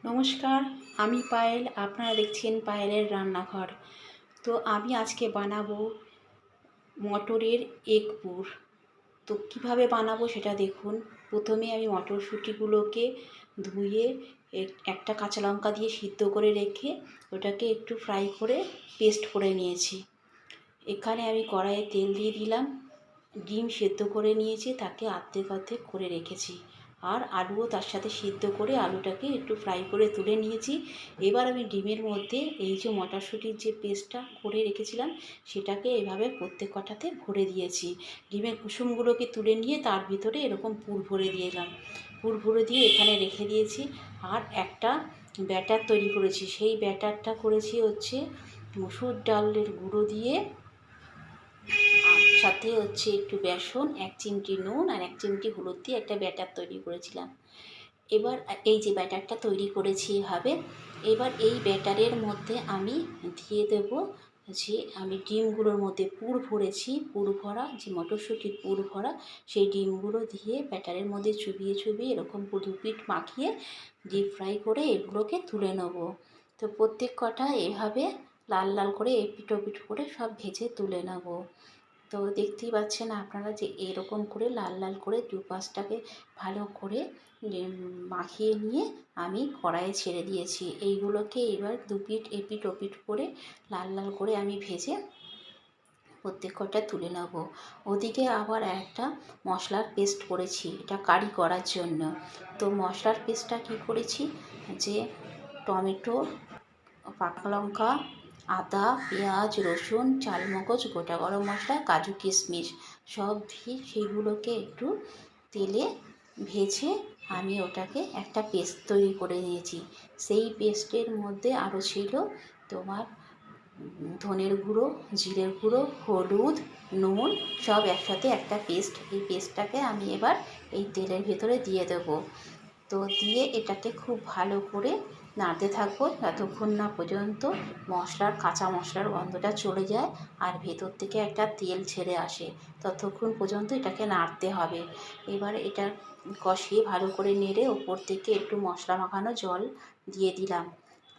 নমস্কার, আমি পায়েল। আপনারা দেখছেন পায়েলের রান্নাঘর। তো আমি আজকে বানাবো মটরের এগ পুর। তো কীভাবে বানাবো সেটা দেখুন। প্রথমে আমি মটরশুঁটিগুলোকে ধুয়ে একটা কাঁচা লঙ্কা দিয়ে সিদ্ধ করে রেখে ওটাকে একটু ফ্রাই করে পেস্ট করে নিয়েছি। এখানে আমি কড়াইয়ে তেল দিয়ে দিলাম, ডিম সেদ্ধ করে নিয়েছি, তাকে অর্ধেক অর্ধেক করে রেখেছি। আর আলুও তার সাথে সিদ্ধ করে আলুটাকে একটু ফ্রাই করে তুলে নিয়েছি। এবার আমি ডিমের মধ্যে এই যে মটরশুঁটির যে পেস্টটা করে রেখেছিলাম সেটাকে এভাবে প্রত্যেক কটাতে ভরে দিয়েছি। ডিমের কুসুমগুলোকে তুলে নিয়ে তার ভিতরে এরকম পুর ভরে দিলাম। পুর ভরে দিয়ে এখানে রেখে দিয়েছি। আর একটা ব্যাটার তৈরি করেছি। সেই ব্যাটারটা করেছি হচ্ছে মসুর ডালের গুঁড়ো দিয়ে, সাথে হচ্ছে একটু বেসন, 1 চিমটি নুন আর 1 চিমটি হলুদ দিয়ে একটা ব্যাটার তৈরি করেছিলাম। এবার এই যে ব্যাটারটা তৈরি করেছি এভাবে, এবার এই ব্যাটারের মধ্যে আমি দিয়ে দেবো যে আমি ডিমগুলোর মধ্যে পুর ভরেছি, পুর ভরা যে মটরশুঁটির পুর ভরা সেই ডিমগুলো দিয়ে ব্যাটারের মধ্যে চুবিয়ে চুবিয়ে এরকম দু পিঠ মাখিয়ে ডিপ ফ্রাই করে এগুলোকে তুলে নেব। তো প্রত্যেক কটা এভাবে লাল লাল করে এপিট ওপিট করে সব ভেজে তুলে নেব। তো দেখতেই পাচ্ছেন আপনারা যে এরকম করে লাল লাল করে দুপাশটাকে ভালো করে মাখিয়ে নিয়ে আমি কড়াইয়ে ছেড়ে দিয়েছি। এইগুলোকে এবার দুপিঠ এপিট ওপিট করে লাল লাল করে আমি ভেজে প্রত্যেক কটা তুলে নেব। ওদিকে আবার একটা মশলার পেস্ট করেছি, এটা কারি করার জন্য। তো মশলার পেস্টটা কী করেছি, যে টমেটো, পাকা লঙ্কা, আদা, পেঁয়াজ, রসুন, চালমগজ, গোটা গরম মশলা, কাজু কিশমিশ সব দিয়ে সেইগুলোকে একটু তেলে ভেজে আমি ওটাকে একটা পেস্ট তৈরি করে নিয়েছি। সেই পেস্টের মধ্যে আরও ছিল তোমার ধনের গুঁড়ো, জিরের গুঁড়ো, হলুদ, নুন সব একসাথে একটা পেস্ট। এই পেস্টটাকে আমি এবার এই তেলের ভেতরে দিয়ে দেবো। তো দিয়ে এটাকে খুব ভালো করে নাড়তে থাকবো যতক্ষণ না পর্যন্ত কাঁচা মশলার গন্ধটা চলে যায় আর ভেতর থেকে একটা তেল ছেড়ে আসে, ততক্ষণ পর্যন্ত এটাকে নাড়তে হবে। এবার এটা কষিয়ে ভালো করে নেড়ে ওপর থেকে একটু মশলা মাখানো জল দিয়ে দিলাম,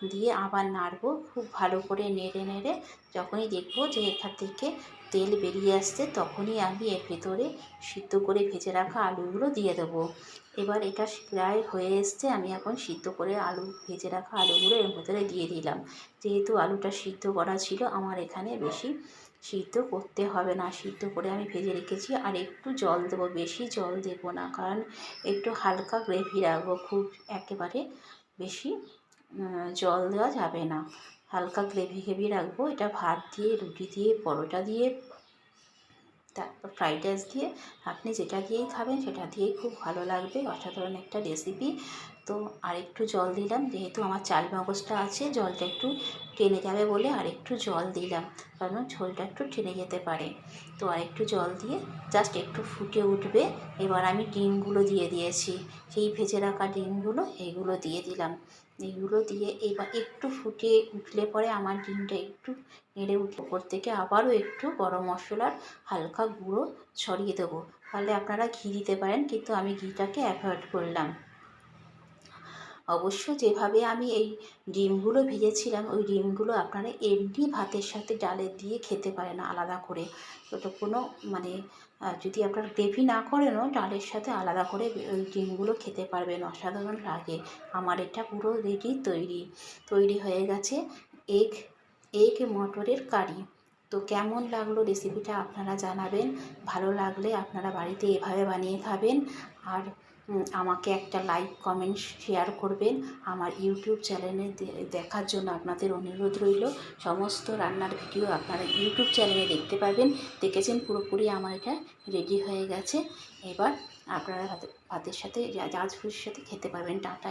দিয়ে আবার নাড়বো খুব ভালো করে নেড়ে নেড়ে। যখনই দেখবো যে এখান থেকে তেল বেরিয়ে আসছে তখনই আমি এর ভেতরে সিদ্ধ করে ভেজে রাখা আলুগুলো দিয়ে দেবো। এবার এটা প্রায় হয়ে এসছে, আমি এখন সিদ্ধ করে ভেজে রাখা আলুগুলো এর ভেতরে দিয়ে দিলাম। যেহেতু আলুটা সিদ্ধ করা ছিল, আমার এখানে বেশি সিদ্ধ করতে হবে না, সিদ্ধ করে আমি ভেজে রেখেছি। আর একটু জল দেবো, বেশি জল দেবো না, কারণ একটু হালকা গ্রেভি রাখবো, খুব একেবারে বেশি জল দেওয়া যাবে না, হালকা গ্রেভি রাখবো। এটা ভাত দিয়ে, রুটি দিয়ে, পরোটা দিয়ে, তারপর ফ্রাইড রাইস দিয়ে, আপনি যেটা দিয়েই খাবেন সেটা দিয়েই খুব ভালো লাগবে। অসাধারণ একটা রেসিপি। তো আরেকটু জল দিলাম, যেহেতু আমার চাল মগজটা আছে, জলটা একটু টেনে যাবে বলে আরেকটু জল দিলাম, কারণ ঝোলটা একটু টেনে যেতে পারে। তো আরেকটু জল দিয়ে জাস্ট একটু ফুটে উঠবে। এবার আমি ডিমগুলো দিয়ে দিয়েছি, সেই ভেজে রাখা ডিমগুলো এইগুলো দিয়ে দিলাম। এইগুলো দিয়ে এবার একটু ফুটে উঠলে পরে আমার ডিমটা একটু নেড়ে উঠলে ওপর থেকে আবারও একটু গরম মশলার হালকা গুঁড়ো ছড়িয়ে দেবো। তাহলে আপনারা ঘি দিতে পারেন, কিন্তু আমি ঘিটাকে অ্যাভয়েড করলাম। অবশ্য যেভাবে আমি এই ডিমগুলো ভেজেছিলাম, ওই ডিমগুলো আপনারা এমনি ভাতের সাথে ডালের দিয়ে খেতে পারেন আলাদা করে। ওটা কোনো যদি আপনারা গ্রেভি না করেনও ডালের সাথে আলাদা করে ওই ডিমগুলো খেতে পারবেন, অসাধারণ লাগে। আমার এটা পুরো রেডি, তৈরি হয়ে গেছে এগ মটরের কারি। তো কেমন লাগলো রেসিপিটা আপনারা জানাবেন। ভালো লাগলে আপনারা বাড়িতে এভাবে বানিয়ে খাবেন। আর আমাকে একটা লাইক, কমেন্ট, শেয়ার করবেন। আমার ইউটিউব চ্যানেলে দেখার জন্য আপনাদের অনুরোধ রইল। সমস্ত রান্নার ভিডিও আপনারা ইউটিউব চ্যানেলে দেখতে পাবেন। দেখেছেন পুরোপুরি আমার এটা রেডি হয়ে গেছে। এবার আপনারা ভাতের সাথে, জাজ ফুডের সাথে খেতে পারবেন। টাটা।